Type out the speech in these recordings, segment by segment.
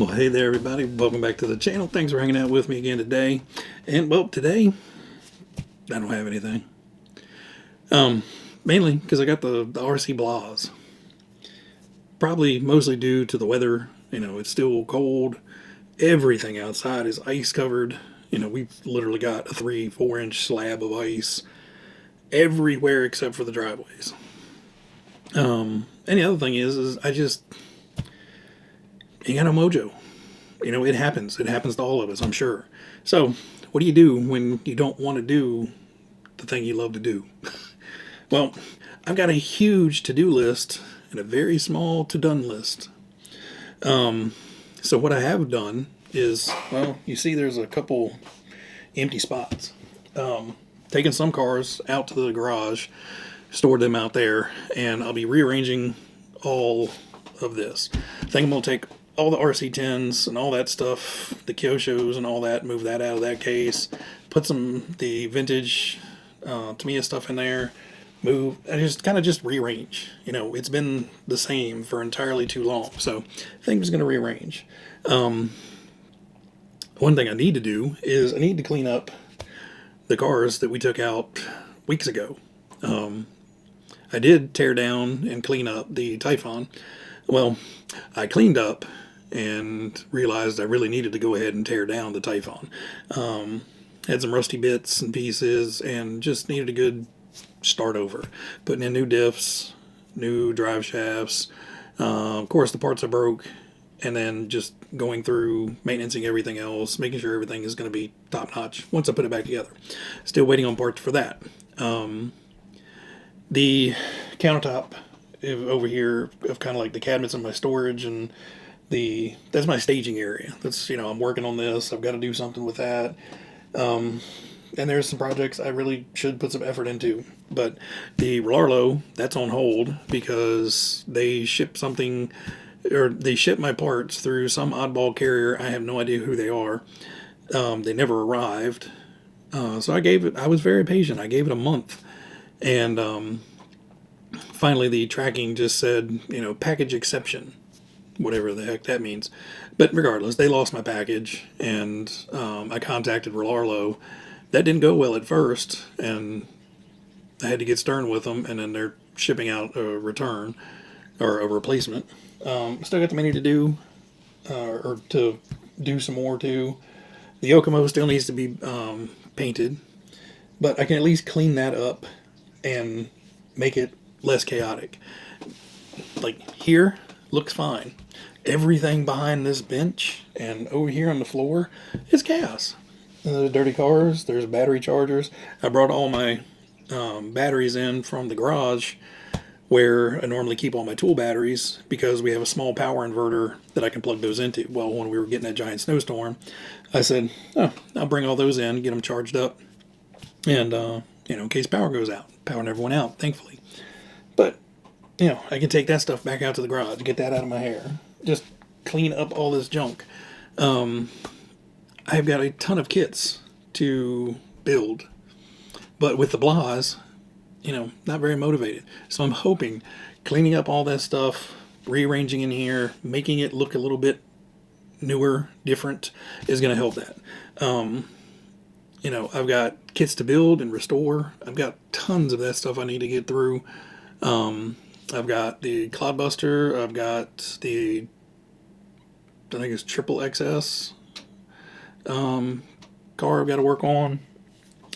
Well, hey there, everybody. Welcome back to the channel. Thanks for hanging out with me again today. And, well, today, I don't have anything. Mainly because I got the RC Blahs. Probably mostly due to the weather. You know, it's still cold. Everything outside is ice covered. You know, we've literally got a 3-4 inch slab of ice everywhere except for the driveways. And the other thing is I just ain't got no mojo. You know, it happens. It happens to all of us, I'm sure. So, what do you do when you don't want to do the thing you love to do? Well, I've got a huge to-do list and a very small to-done list. So what I have done is, well, you see there's a couple empty spots. Taking some cars out to the garage, stored them out there, and I'll be rearranging all of this. I think I'm going to take all the RC10s and all that stuff, the Kyoshos and all that, move that out of that case, put the vintage Tamiya stuff in there, move, and just rearrange. You know, it's been the same for entirely too long, so I think I'm just going to rearrange. One thing I need to do is I need to clean up the cars that we took out weeks ago. I did tear down and clean up the Typhon. Well, I cleaned up and realized I really needed to go ahead and tear down the Typhon. Had some rusty bits and pieces and just needed a good start over. Putting in new diffs, new drive shafts, of course the parts I broke, and then just going through maintenancing everything else, making sure everything is going to be top notch once I put it back together. Still waiting on parts for that. The countertop over here of kind of like the cabinets in my storage, and that's my staging area. That's, you know, I'm working on this. I've got to do something with that. And there's some projects I really should put some effort into. But the Rearranged, that's on hold because they ship my parts through some oddball carrier. I have no idea who they are. They never arrived. So I was very patient. I gave it a month. And finally the tracking just said, you know, package exception, whatever the heck that means. But regardless, they lost my package, and I contacted Rearranged. That didn't go well at first, and I had to get stern with them, and then they're shipping out a return or a replacement. Still got the many to do, or to do some more too. The Yokomo still needs to be painted, but I can at least clean that up and make it less chaotic. Like here, looks fine. Everything behind this bench and over here on the floor is chaos. There's dirty cars, there's battery chargers. I brought all my batteries in from the garage where I normally keep all my tool batteries because we have a small power inverter that I can plug those into. Well, when we were getting that giant snowstorm, I said, oh, I'll bring all those in, get them charged up, and, you know, in case power goes out. Power never went out, thankfully. But, you know, I can take that stuff back out to the garage, get that out of my hair, just clean up all this junk. I've got a ton of kits to build, but with the Blahs, you know, not very motivated. So I'm hoping cleaning up all that stuff, rearranging in here, making it look a little bit newer, different, is going to help that. You know, I've got kits to build and restore. I've got tons of that stuff I need to get through. I've got the Cloudbuster. I've got the, I think it's triple XS car I've got to work on.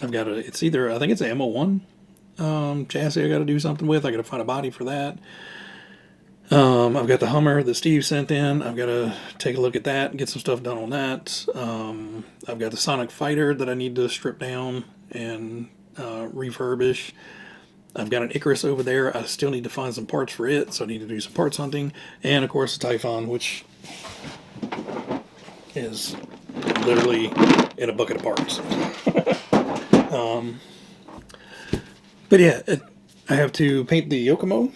I've got it's either, I think it's an MO1 chassis I got to do something with. I got to find a body for that. I've got the Hummer that Steve sent in. I've got to take a look at that and get some stuff done on that. I've got the Sonic Fighter that I need to strip down and refurbish. I've got an Icarus over there. I still need to find some parts for it, so I need to do some parts hunting. And, of course, the Typhon, which is literally in a bucket of parts. But yeah, I have to paint the Yokomo.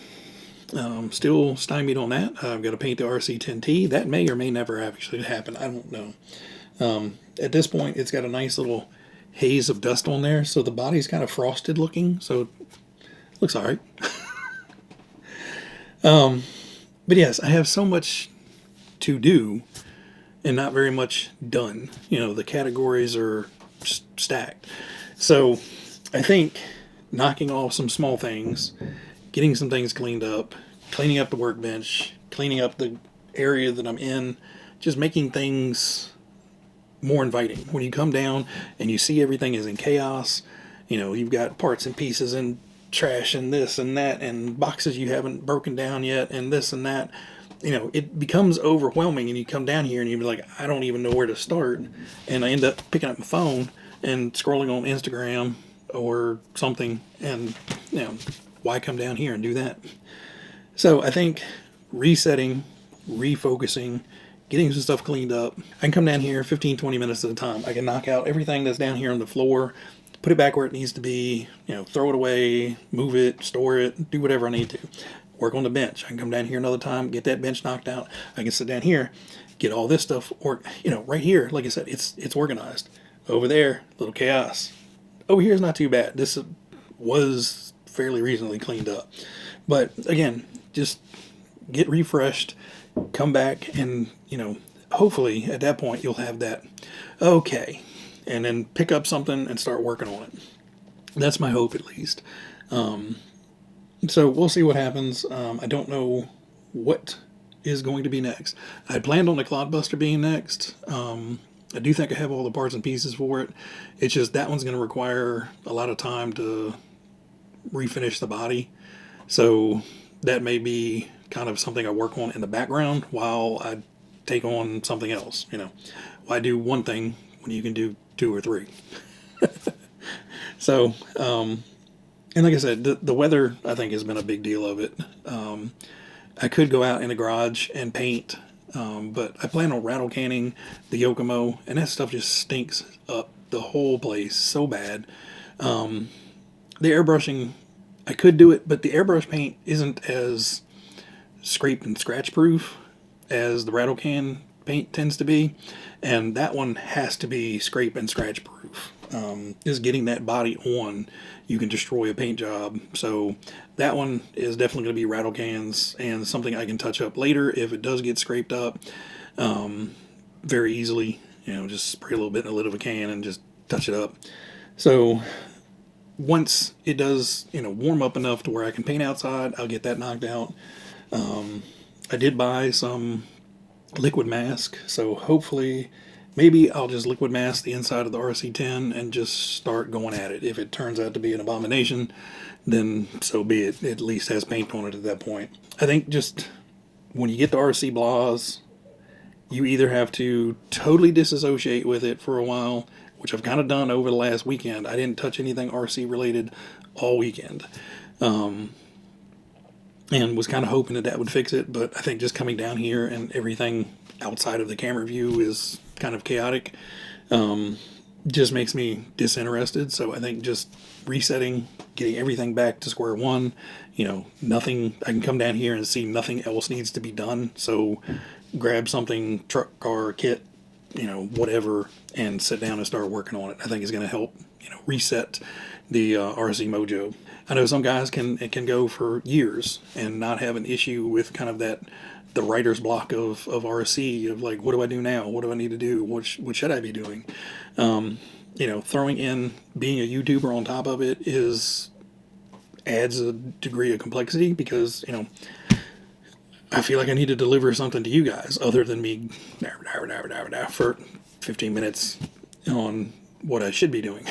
Still stymied on that. I've got to paint the RC10T. That may or may never actually happen. I don't know. At this point, it's got a nice little haze of dust on there, so the body's kind of frosted looking, so it looks all right. But yes, I have so much to do and not very much done. The categories are stacked. So I think knocking off some small things, getting some things cleaned up, cleaning up the workbench, cleaning up the area that I'm in, just making things more inviting. When you come down and you see everything is in chaos, you've got parts and pieces and trash and this and that and boxes you haven't broken down yet and this and that. It becomes overwhelming, and you come down here and you're like, I don't even know where to start. And I end up picking up my phone and scrolling on Instagram or something, and, why come down here and do that? So I think resetting, refocusing, getting some stuff cleaned up. I can come down here 15, 20 minutes at a time. I can knock out everything that's down here on the floor, put it back where it needs to be, throw it away, move it, store it, do whatever I need to. Work on the bench. I can come down here another time, get that bench knocked out. I can sit down here, get all this stuff, or right here, like I said, it's organized. Over there, little chaos. Over here is not too bad. This was fairly recently cleaned up. But again, just get refreshed, come back, and hopefully at that point you'll have that okay, and then pick up something and start working on it. That's my hope, at least. So we'll see what happens. I don't know what is going to be next. I had planned on the Clodbuster being next. I do think I have all the parts and pieces for it. It's just that one's going to require a lot of time to refinish the body. So that may be kind of something I work on in the background while I take on something else. Why do one thing when you can do two or three? So, and like I said, the weather, I think, has been a big deal of it. I could go out in the garage and paint, but I plan on rattle canning the Yokomo, and that stuff just stinks up the whole place so bad. The airbrushing, I could do it, but the airbrush paint isn't as scrape and scratch proof as the rattle can paint tends to be, and that one has to be scrape and scratch proof. Is getting that body on, you can destroy a paint job. So that one is definitely going to be rattle cans, and something I can touch up later if it does get scraped up very easily. Just spray a little bit in the lid of a can and just touch it up. So once it does warm up enough to where I can paint outside, I'll get that knocked out. I did buy some liquid mask, so hopefully maybe I'll just liquid mask the inside of the RC10 and just start going at it. If it turns out to be an abomination, then so be it. It at least has paint on it at that point. I think just when you get the RC blahs, you either have to totally disassociate with it for a while, which I've kind of done over the last weekend. I didn't touch anything RC related all weekend. And was kind of hoping that would fix it, but I think just coming down here and everything outside of the camera view is kind of chaotic, just makes me disinterested. So I think just resetting, getting everything back to square one, nothing, I can come down here and see nothing else needs to be done. So grab something, truck, car, kit, whatever, and sit down and start working on it. I think is going to help, reset the RC mojo. I know some guys can go for years and not have an issue with kind of the writer's block of RC, of like, what do I do now? What do I need to do? What should I be doing? Throwing in being a YouTuber on top of it adds a degree of complexity, because, I feel like I need to deliver something to you guys other than me for 15 minutes on what I should be doing.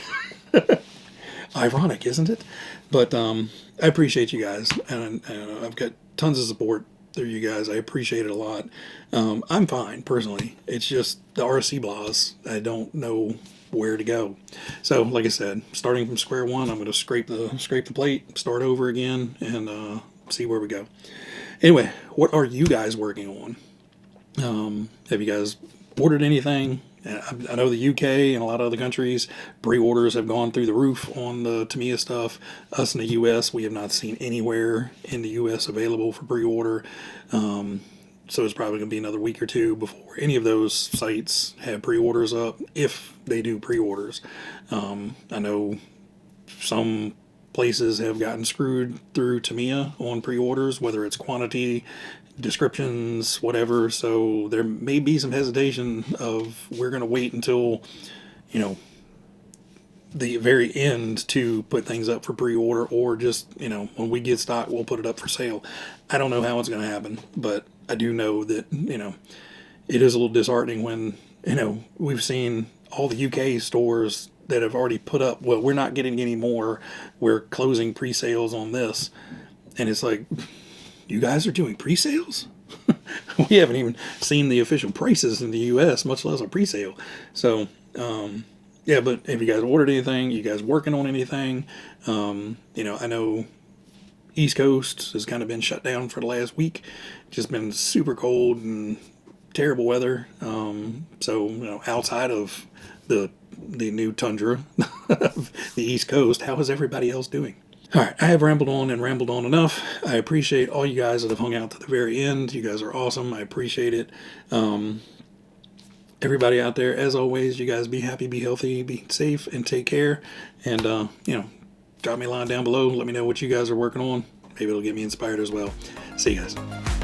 Ironic, isn't it? But I appreciate you guys, and I've got tons of support through you guys. I appreciate it a lot. I'm fine, personally. It's just the RC blahs. I don't know where to go. So, like I said, starting from square one, I'm going to scrape the plate, start over again, and see where we go. Anyway, what are you guys working on? Have you guys ordered anything? I know the UK and a lot of other countries, pre-orders have gone through the roof on the Tamiya stuff. Us in the US, we have not seen anywhere in the US available for pre-order. So it's probably going to be another week or two before any of those sites have pre-orders up, if they do pre-orders. I know some places have gotten screwed through Tamiya on pre-orders, whether it's quantity descriptions, whatever. So there may be some hesitation of we're going to wait until, you know, the very end to put things up for pre-order, or just, you know, when we get stock, we'll put it up for sale. I don't know how it's going to happen, but I do know that, you know, it is a little disheartening when, you know, we've seen all the UK stores that have already put up, well, we're not getting any more, we're closing pre-sales on this. And it's like, you guys are doing pre-sales? We haven't even seen the official prices in the US, much less a pre-sale. So, yeah, but if you guys ordered anything, you guys working on anything, you know, I know East Coast has kind of been shut down for the last week. Just been super cold and terrible weather. So, you know, outside of the new tundra of the East Coast, how is everybody else doing? All right, I have rambled on and rambled on enough. I appreciate all you guys that have hung out to the very end. You guys are awesome. I appreciate it. Everybody out there, as always, you guys be happy, be healthy, be safe, and take care. And, you know, drop me a line down below. Let me know what you guys are working on. Maybe it'll get me inspired as well. See you guys.